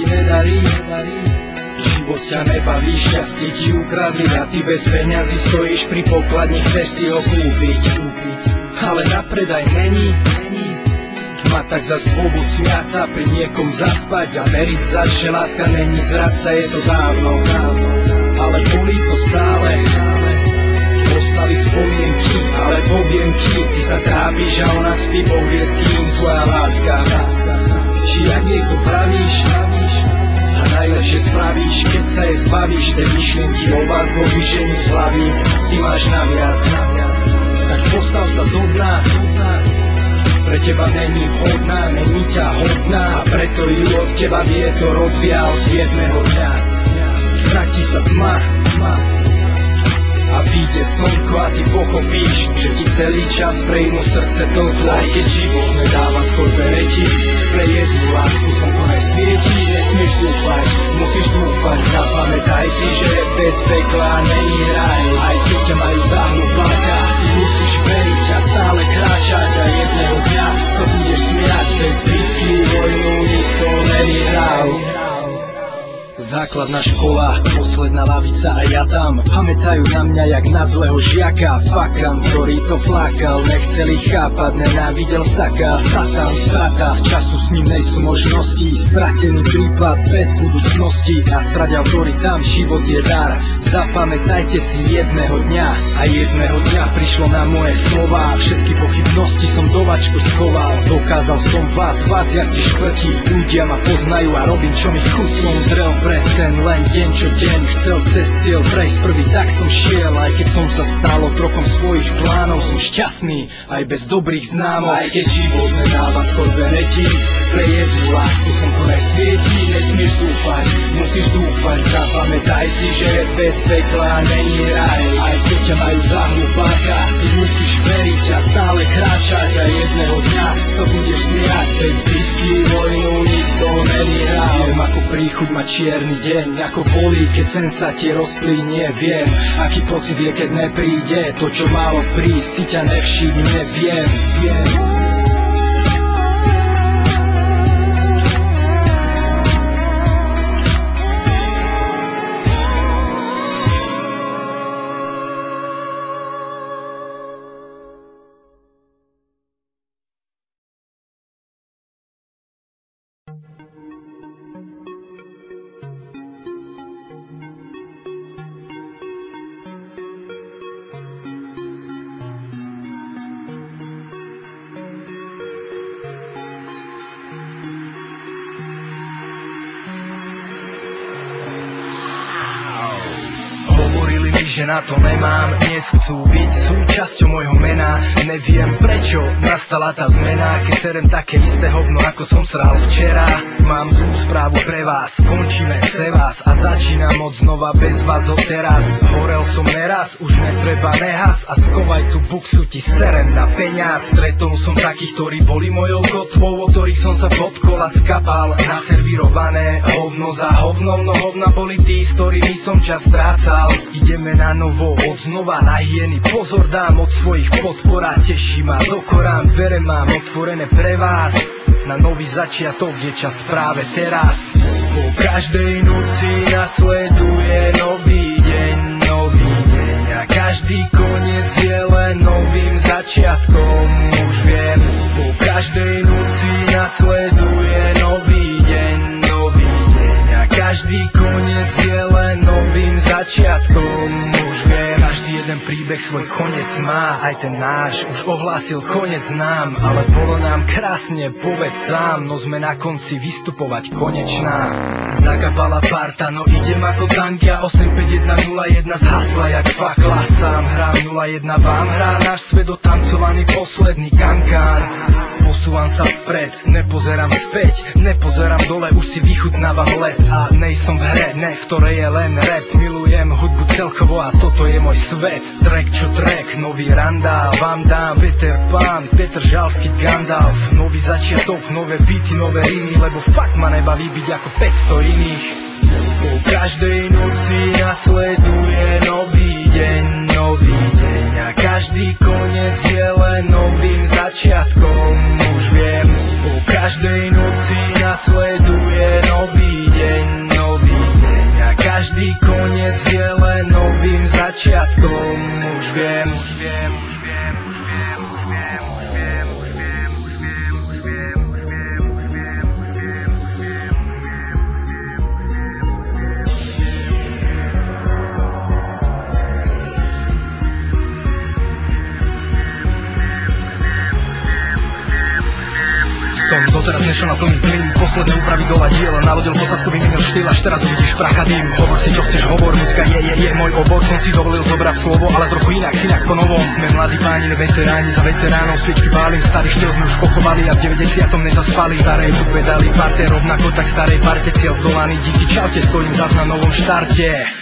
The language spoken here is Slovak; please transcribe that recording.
ti nedarí. Život ťa nebaví, šťastie ti ukradli a ty bez peňazí stojíš pri pokladni, chceš si ho kúpiť. Ale na predaj není. Má tak zas dôvod smiať sa, pri niekom zaspať a veriť zas, že láska není zradca, je to dávno. Ale bolí to stále. Ostali spomienky, ale poviem ti, ty sa trápiš a ona spí, Boh vie s kým, tvoja láska. Či jak jej to pravíš? A najlepšie spravíš, keď sa jej zbavíš, tej myšlienky o vás vo vyžení z hlavy. Ty máš naviac, tak postav sa zo dna. Pre teba není vhodná, není ťa hodná, a preto ju od teba vietor odvial jedného dňa. Stratí sa tma a vyjde slnko a ty pochopíš, že ti celý čas pre inú srdce tlklo. Aj keď život nedáva skôr bereti, pre jednu lásku slnko nesvietí. Nesmieš dúfať, musíš dúfať, zapamätaj si, že bez pekla není raj. Aj keď ťa majú zahnúť vláka, ty musíš veriť a stále kráčať, a jedného dňa sa budeš smiať, cez bitky vojnu nikto nevyhral. Základná škola, posledná lavica a ja tam. Pamätajú na mňa jak na zlého žiaka. Fakan, ktorý to flákal, nechceli chápať, nenávidel saka. Satan, strata, času s ním nejsú možnosti. Stratený prípad, bez budúcnosti. Nastrať autoritám, život je dar. Zapamätajte si jedného dňa. A jedného dňa prišlo na moje slova. Všetky pochybnosti som do vačku schoval. Dokázal som vác jak ti škvrtí. Ľudia ma poznajú a robím čo mi chuť. Som drel sen, len deň čo deň chcel cez cieľ prejsť prvý, tak som šiel. Aj keď som sa stal otrokom svojich plánov, som šťastný aj bez dobrých známok. Aj keď život nedáva skôr bereti, pre jednu lásku slnko nesvietí. Nesmieš dúfať, musíš dúfať, zapamätaj si, že bez pekla není raj. Aj keď ťa majú zahnúť páka, ty musíš veriť a stále kráčať, a jedného dňa sa budeš smiať, cez bitky vojnu nikto nevyhral. Viem ako príchuť ma čierny deň, ako bolí, keď sen sa ti rozplynie. Viem, aký pocit je, keď nepríde to, čo malo prísť, si ťa nevšimne. Viem. Že na to nemám, dnes chcú byť súčasťou môjho mena. Neviem prečo nastala tá zmena, keď serem také isté hovno, ako som sral včera. Mám zlú správu pre vás, končíme se vás a začínam od znova bez vás od teraz. Horel som neraz, už netreba nehas a skovaj tú buksu, ti serem na peňaz. Stretol som takých, ktorí boli mojou kotvou, o ktorých som sa pod kola skapal. Naservírované hovno za hovnom, no hovna boli tí, s ktorými som čas strácal. Ideme na novo, od znova na hyeny, pozor dám od svojich podpor a teší ma do Korán, dvere mám otvorené pre vás. Na nový začiatok je čas práve teraz. Po každej noci nasleduje nový deň a každý koniec je len novým začiatkom. Už viem, po každej noci nasleduje nový deň a každý koniec je len novým začiatkom. Už viem, každý jeden príbeh svoj koniec má, aj ten náš už ohlásil koniec nám, ale bolo nám krásne, povedz sám, no sme na konci vystupovať konečná. Zakapala parta, no idem ako tangia, 85101 zhasla jak fakla, sám hrám 01 vám hrá, náš svet otancovaný posledný kankán. Posúvam sa vpred, nepozerám späť, nepozerám dole, už si vychutnávam let a nejsom v hre, ne, v ktorej je len rap. Milujem hudbu celkovo a toto je môj svet. Track čo track, nový randál vám dám, Peter Pan, Petr Žalský Gandalf. Nový začiatok, nové beaty, nové rimy, lebo fakt ma nebaví byť ako 500 iných. Po každej noci nasleduje nový deň a každý koniec je len novým začiatkom. Už viem, Po každej noci nasleduje nový deň a každý koniec je len novým začiatkom. Už viem. Som doteraz nešel na plný plyn, posledné úpravy dola diela, nalodil posádku, vymenil štýl, až teraz uvidíš prach a dým. Hovor si čo chceš, hovor, muzika je môj obor. Som si dovolil zobrať slovo, ale trochu inak po novom. Sme mladí páni, veteráni, za veteránov sviečky pálim. Starý štýl sme už pochovali a v 90. nezaspali. Starej hudbe dali parte, rovnako tak starej parte, cieľ zdolaný, díky čaute, stojím zas na novom štarte.